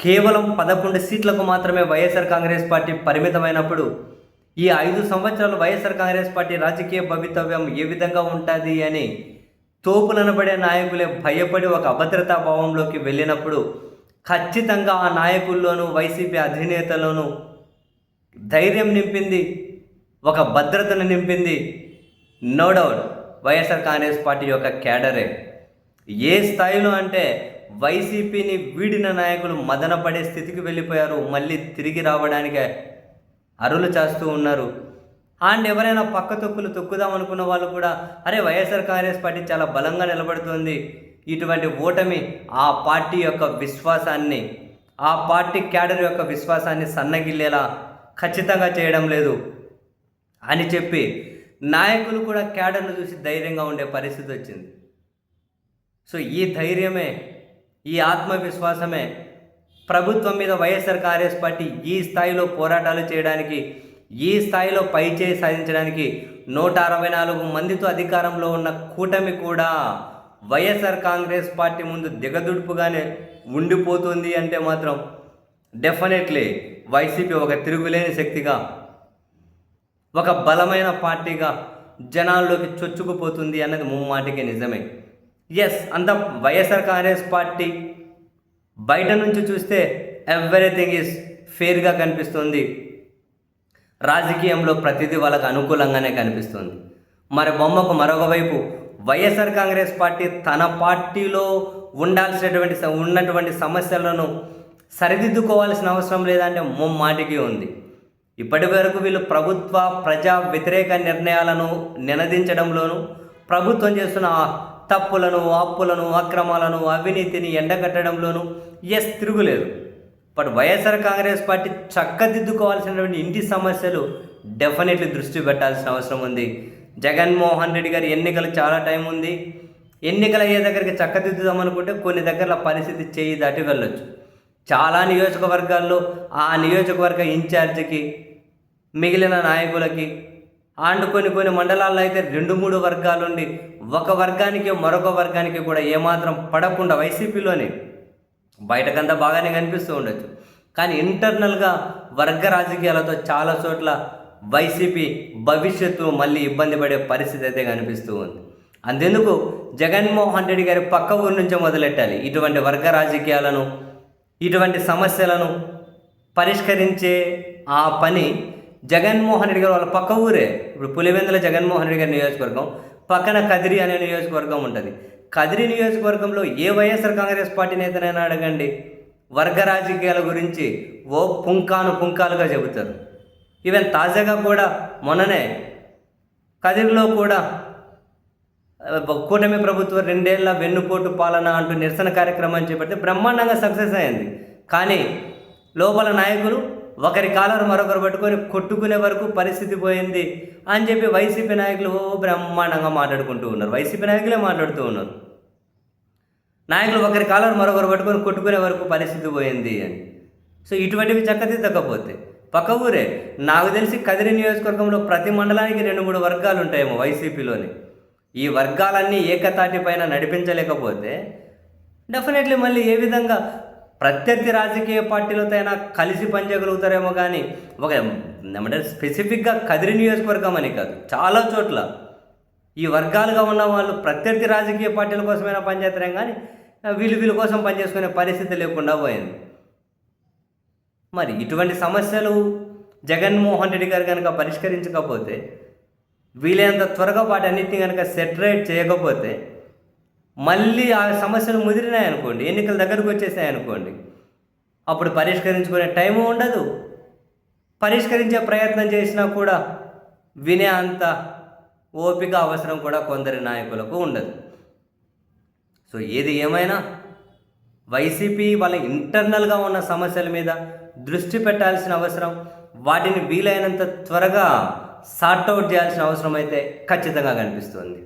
కేవలం 11 సీట్లకు మాత్రమే వైఎస్ఆర్ కాంగ్రెస్ పార్టీ పరిమితమైనప్పుడు ఈ 5 సంవత్సరాలు వైఎస్ఆర్ కాంగ్రెస్ పార్టీ రాజకీయ భవితవ్యం ఏ విధంగా ఉంటుంది అని తోపులనబడే నాయకులే భయపడి ఒక అభద్రతా భావంలోకి వెళ్ళినప్పుడు ఖచ్చితంగా ఆ నాయకుల్లోనూ వైసీపీ అధినేతలోనూ ధైర్యం నింపింది, ఒక భద్రతను నింపింది నో డౌట్ వైఎస్ఆర్ కాంగ్రెస్ పార్టీ యొక్క క్యాడరే. ఏ స్థాయిలో అంటే వైసీపీని వీడిన నాయకులు మదనపడే స్థితికి వెళ్ళిపోయారు, మళ్ళీ తిరిగి రావడానికి అరులు చేస్తూ ఉన్నారు. అండ్ ఎవరైనా పక్క తొక్కుదాం అనుకున్న వాళ్ళు కూడా అరే వైఎస్ఆర్ కాంగ్రెస్ పార్టీ చాలా బలంగా నిలబడుతుంది, ఇటువంటి ఓటమి ఆ పార్టీ యొక్క విశ్వాసాన్ని, ఆ పార్టీ క్యాడర్ యొక్క విశ్వాసాన్ని సన్నగిల్లేలా ఖచ్చితంగా చేయడం లేదు అని చెప్పి నాయకులు కూడా క్యాడర్ను చూసి ధైర్యంగా ఉండే పరిస్థితి వచ్చింది. సో ఈ ధైర్యమే, ఈ ఆత్మవిశ్వాసమే ప్రభుత్వం మీద వైఎస్ఆర్ కాంగ్రెస్ పార్టీ ఈ స్థాయిలో పోరాటాలు చేయడానికి, ఈ స్థాయిలో పైచేయి సాధించడానికి 164 మందితో అధికారంలో ఉన్న కూటమి కూడా వైఎస్ఆర్ కాంగ్రెస్ పార్టీ ముందు దిగదుడుపుగానే ఉండిపోతుంది అంటే మాత్రం డెఫినెట్లీ వైసీపీ ఒక తిరుగులేని శక్తిగా, ఒక బలమైన పార్టీగా జనాల్లోకి చొచ్చుకుపోతుంది అన్నది ముమ్మాటికి నిజమే. ఎస్, అంత వైఎస్ఆర్ కాంగ్రెస్ పార్టీ బయట నుంచి చూస్తే ఎవ్రీథింగ్ ఈజ్ ఫేర్గా కనిపిస్తుంది, రాజకీయంలో ప్రతిదీ వాళ్ళకు అనుకూలంగానే కనిపిస్తుంది. మరి బొమ్మకు మరొక వైపు వైఎస్ఆర్ కాంగ్రెస్ పార్టీ తన పార్టీలో ఉన్నటువంటి సమస్యలను సరిదిద్దుకోవాల్సిన అవసరం లేదంటే ముమ్మాటికి ఉంది. ఇప్పటి వరకు వీళ్ళు ప్రభుత్వ ప్రజా వ్యతిరేక నిర్ణయాలను నినదించడంలోనూ, ప్రభుత్వం చేస్తున్న తప్పులను, అప్పులను, అక్రమాలను, అవినీతిని ఎండగట్టడంలోనూ తిరుగులేదు. బట్ వైఎస్ఆర్ కాంగ్రెస్ పార్టీ చక్కదిద్దుకోవాల్సినటువంటి ఇంటి సమస్యలు డెఫినెట్లీ దృష్టి పెట్టాల్సిన అవసరం ఉంది. జగన్మోహన్ రెడ్డి గారి ఎన్నికలు చాలా టైం ఉంది. ఎన్నికలు అయ్యే దగ్గరికి చక్కదిద్దుదామనుకుంటే కొన్ని దగ్గర పరిస్థితి చేయి దాటి వెళ్ళొచ్చు. చాలా నియోజకవర్గాల్లో ఆ నియోజకవర్గ ఇన్ఛార్జికి, మిగిలిన నాయకులకి అండ్ కొన్ని మండలాల్లో అయితే 2-3 వర్గాలుండి ఒక వర్గానికి మరొక వర్గానికి కూడా ఏమాత్రం పడకుండా వైసీపీలోనే బయటకంతా బాగానే కనిపిస్తూ ఉండొచ్చు, కానీ ఇంటర్నల్గా వర్గ రాజకీయాలతో చాలా చోట్ల వైసీపీ భవిష్యత్తు మళ్ళీ ఇబ్బంది పడే పరిస్థితి అయితే కనిపిస్తూ ఉంది. అందుకు జగన్మోహన్ రెడ్డి గారి పక్క ఊరి నుంచే మొదలెట్టాలి ఇటువంటి వర్గ రాజకీయాలను, ఇటువంటి సమస్యలను పరిష్కరించే ఆ పని. జగన్మోహన్ రెడ్డి గారు వాళ్ళ పక్క ఊరే, ఇప్పుడు పులివెందుల జగన్మోహన్ రెడ్డి గారి నియోజకవర్గం పక్కన కదిరి అనే నియోజకవర్గం ఉంటుంది. కదిరి నియోజకవర్గంలో ఏ వైఎస్ఆర్ కాంగ్రెస్ పార్టీ నేతనైనా అడగండి, వర్గ రాజకీయాల గురించి పుంకాలుగా చెబుతారు. ఈవెన్ తాజాగా కూడా మొన్ననే కదిరిలో కూడా కూటమి ప్రభుత్వం 2 ఏళ్ల వెన్నుపోటు పాలన అంటూ నిరసన కార్యక్రమం చేపడితే బ్రహ్మాండంగా సక్సెస్ అయింది. కానీ లోపల నాయకులు ఒకరి కాలర్ మరొకరు పట్టుకొని కొట్టుకునే వరకు పరిస్థితి పోయింది అని చెప్పి వైసీపీ నాయకులు బ్రహ్మాండంగా మాట్లాడుకుంటూ ఉన్నారు. వైసీపీ నాయకులే మాట్లాడుతూ ఉన్నారు, నాయకులు ఒకరి కాలర్ మరొకరు పట్టుకొని కొట్టుకునే వరకు పరిస్థితి పోయింది అని. సో ఇటువంటివి చక్కదిద్దకపోతే పక్క ఊరే, నాకు తెలిసి కదిరి నియోజకవర్గంలో ప్రతి మండలానికి 2-3 వర్గాలు ఉంటాయేమో వైసీపీలోని. ఈ వర్గాలన్నీ ఏకతాటి పైన నడిపించలేకపోతే డెఫినెట్లీ మళ్ళీ ఏ విధంగా ప్రత్యర్థి రాజకీయ పార్టీలతో అయినా కలిసి పనిచేయగలుగుతారేమో, కానీ ఒక ఏమంటే స్పెసిఫిక్గా కదిరి నియోజకవర్గం అని కాదు, చాలా చోట్ల ఈ వర్గాలుగా ఉన్న వాళ్ళు ప్రత్యర్థి రాజకీయ పార్టీల కోసమైనా పనిచేస్తారేం, కానీ వీళ్ళ కోసం పనిచేసుకునే పరిస్థితి లేకుండా పోయింది. మరి ఇటువంటి సమస్యలు జగన్మోహన్ రెడ్డి గారు కనుక పరిష్కరించకపోతే, వీలైనంత త్వరగా వాటన్నిటిని కనుక సెటరేట్ చేయకపోతే, మళ్ళీ ఆ సమస్యలు ముదిరినాయనుకోండి, ఎన్నికల దగ్గరకు వచ్చేసాయనుకోండి, అప్పుడు పరిష్కరించుకునే టైము ఉండదు. పరిష్కరించే ప్రయత్నం చేసినా కూడా వినే అంత ఓపిక అవసరం కూడా కొందరి నాయకులకు ఉండదు. సో ఏది ఏమైనా వైసీపీ వాళ్ళ ఇంటర్నల్గా ఉన్న సమస్యల మీద దృష్టి పెట్టాల్సిన అవసరం, వాటిని వీలైనంత త్వరగా సార్ట్అవుట్ చేయాల్సిన అవసరం అయితే ఖచ్చితంగా కనిపిస్తుంది.